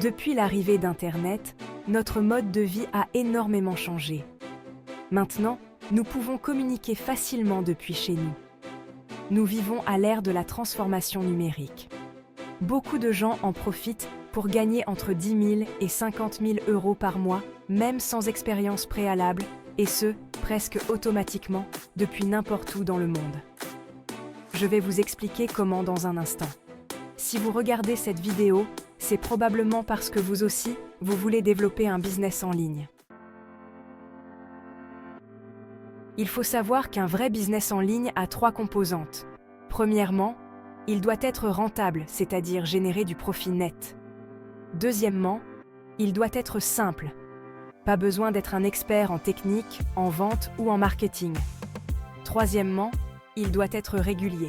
Depuis l'arrivée d'Internet, notre mode de vie a énormément changé. Maintenant, nous pouvons communiquer facilement depuis chez nous. Nous vivons à l'ère de la transformation numérique. Beaucoup de gens en profitent pour gagner entre 10 000 et 50 000 euros par mois, même sans expérience préalable, et ce, presque automatiquement, depuis n'importe où dans le monde. Je vais vous expliquer comment dans un instant. Si vous regardez cette vidéo, c'est probablement parce que vous aussi, vous voulez développer un business en ligne. Il faut savoir qu'un vrai business en ligne a 3 composantes. Premièrement, il doit être rentable, c'est-à-dire générer du profit net. Deuxièmement, il doit être simple. Pas besoin d'être un expert en technique, en vente ou en marketing. Troisièmement, il doit être régulier.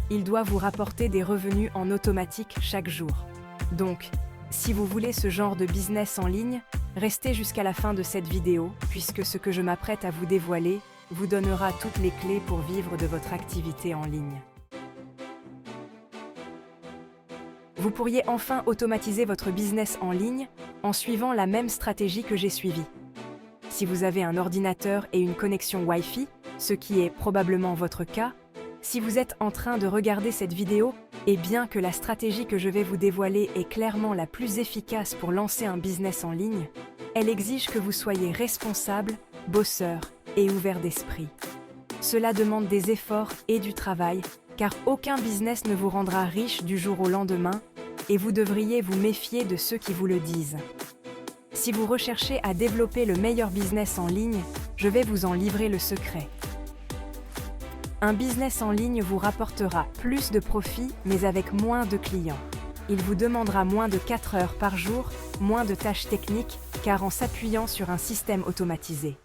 Il doit vous rapporter des revenus en automatique chaque jour. Donc, si vous voulez ce genre de business en ligne, restez jusqu'à la fin de cette vidéo, puisque ce que je m'apprête à vous dévoiler vous donnera toutes les clés pour vivre de votre activité en ligne. Vous pourriez enfin automatiser votre business en ligne en suivant la même stratégie que j'ai suivie. Si vous avez un ordinateur et une connexion Wi-Fi, ce qui est probablement votre cas, si vous êtes en train de regarder cette vidéo, et bien que la stratégie que je vais vous dévoiler est clairement la plus efficace pour lancer un business en ligne, elle exige que vous soyez responsable, bosseur et ouvert d'esprit. Cela demande des efforts et du travail, car aucun business ne vous rendra riche du jour au lendemain, et vous devriez vous méfier de ceux qui vous le disent. Si vous recherchez à développer le meilleur business en ligne, je vais vous en livrer le secret. Un business en ligne vous rapportera plus de profits, mais avec moins de clients. Il vous demandera moins de 4 heures par jour, moins de tâches techniques, car en s'appuyant sur un système automatisé.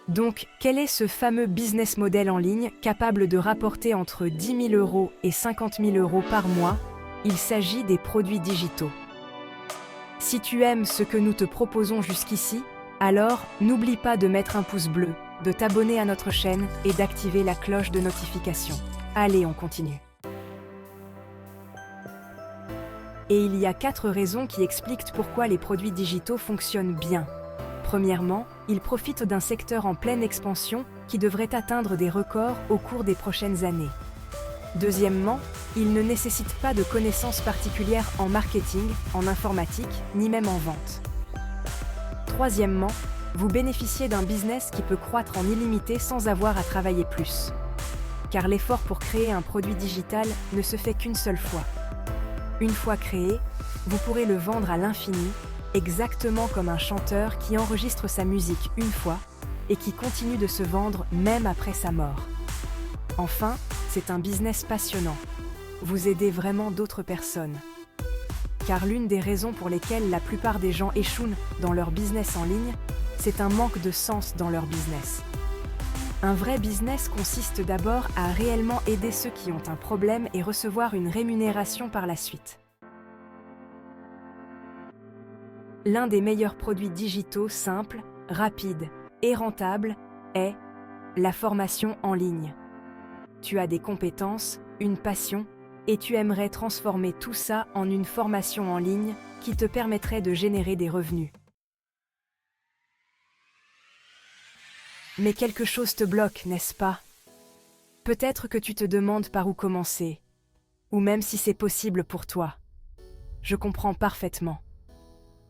Donc, quel est ce fameux business model en ligne capable de rapporter entre 10 000 euros et 50 000 euros par mois? Il s'agit des produits digitaux. Si tu aimes ce que nous te proposons jusqu'ici, alors n'oublie pas de mettre un pouce bleu, de t'abonner à notre chaîne et d'activer la cloche de notification. Allez, on continue. Et il y a 4 raisons qui expliquent pourquoi les produits digitaux fonctionnent bien. Premièrement, ils profitent d'un secteur en pleine expansion qui devrait atteindre des records au cours des prochaines années. Deuxièmement, ils ne nécessitent pas de connaissances particulières en marketing, en informatique, ni même en vente. Troisièmement, vous bénéficiez d'un business qui peut croître en illimité sans avoir à travailler plus. Car l'effort pour créer un produit digital ne se fait qu'une seule fois. Une fois créé, vous pourrez le vendre à l'infini, exactement comme un chanteur qui enregistre sa musique une fois et qui continue de se vendre même après sa mort. Enfin, c'est un business passionnant. Vous aidez vraiment d'autres personnes. Car l'une des raisons pour lesquelles la plupart des gens échouent dans leur business en ligne, c'est un manque de sens dans leur business. Un vrai business consiste d'abord à réellement aider ceux qui ont un problème et recevoir une rémunération par la suite. L'un des meilleurs produits digitaux simples, rapides et rentables est la formation en ligne. Tu as des compétences, une passion, et tu aimerais transformer tout ça en une formation en ligne qui te permettrait de générer des revenus. Mais quelque chose te bloque, n'est-ce pas? Peut-être que tu te demandes par où commencer, ou même si c'est possible pour toi. Je comprends parfaitement.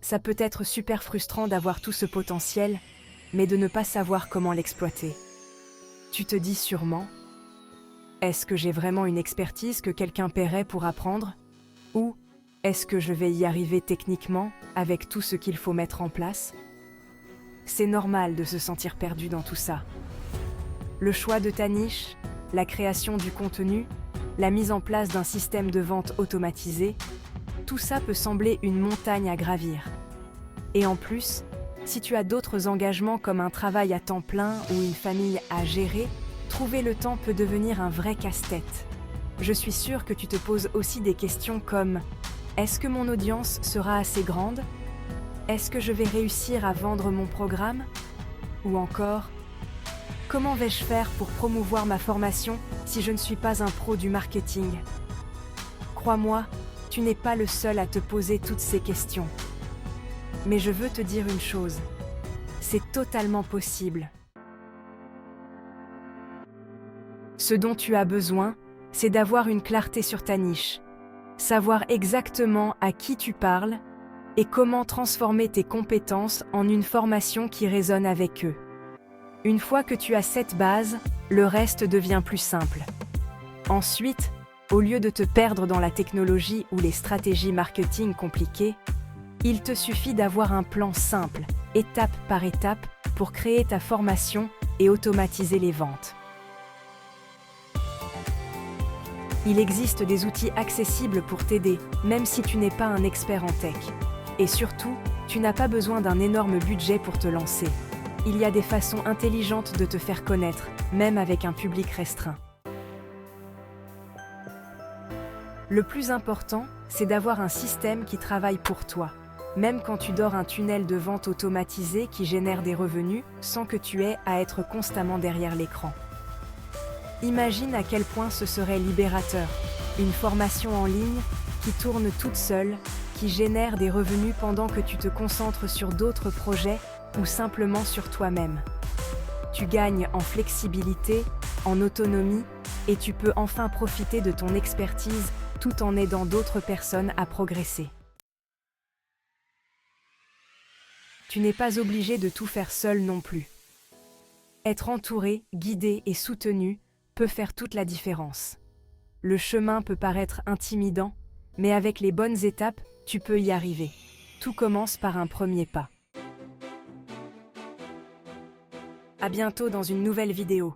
Ça peut être super frustrant d'avoir tout ce potentiel, mais de ne pas savoir comment l'exploiter. Tu te dis sûrement, est-ce que j'ai vraiment une expertise que quelqu'un paierait pour apprendre? Ou est-ce que je vais y arriver techniquement avec tout ce qu'il faut mettre en place? C'est normal de se sentir perdu dans tout ça. Le choix de ta niche, la création du contenu, la mise en place d'un système de vente automatisé, tout ça peut sembler une montagne à gravir. Et en plus, si tu as d'autres engagements comme un travail à temps plein ou une famille à gérer, trouver le temps peut devenir un vrai casse-tête. Je suis sûre que tu te poses aussi des questions comme « Est-ce que mon audience sera assez grande ? Est-ce que je vais réussir à vendre mon programme ? Ou encore « Comment vais-je faire pour promouvoir ma formation si je ne suis pas un pro du marketing ?» Crois-moi, Tu n'es pas le seul à te poser toutes ces questions. Mais je veux te dire une chose. C'est totalement possible. Ce dont tu as besoin, c'est d'avoir une clarté sur ta niche. Savoir exactement à qui tu parles et comment transformer tes compétences en une formation qui résonne avec eux. Une fois que tu as cette base, le reste devient plus simple. Ensuite, au lieu de te perdre dans la technologie ou les stratégies marketing compliquées, il te suffit d'avoir un plan simple, étape par étape, pour créer ta formation et automatiser les ventes. Il existe des outils accessibles pour t'aider, même si tu n'es pas un expert en tech. Et surtout, tu n'as pas besoin d'un énorme budget pour te lancer. Il y a des façons intelligentes de te faire connaître, même avec un public restreint. Le plus important, c'est d'avoir un système qui travaille pour toi. Même quand tu dors, un tunnel de vente automatisé qui génère des revenus sans que tu aies à être constamment derrière l'écran. Imagine à quel point ce serait libérateur. Une formation en ligne qui tourne toute seule, qui génère des revenus pendant que tu te concentres sur d'autres projets ou simplement sur toi-même. Tu gagnes en flexibilité, en autonomie, et tu peux enfin profiter de ton expertise tout en aidant d'autres personnes à progresser. Tu n'es pas obligé de tout faire seul non plus. Être entouré, guidé et soutenu peut faire toute la différence. Le chemin peut paraître intimidant, mais avec les bonnes étapes, tu peux y arriver. Tout commence par un premier pas. À bientôt dans une nouvelle vidéo.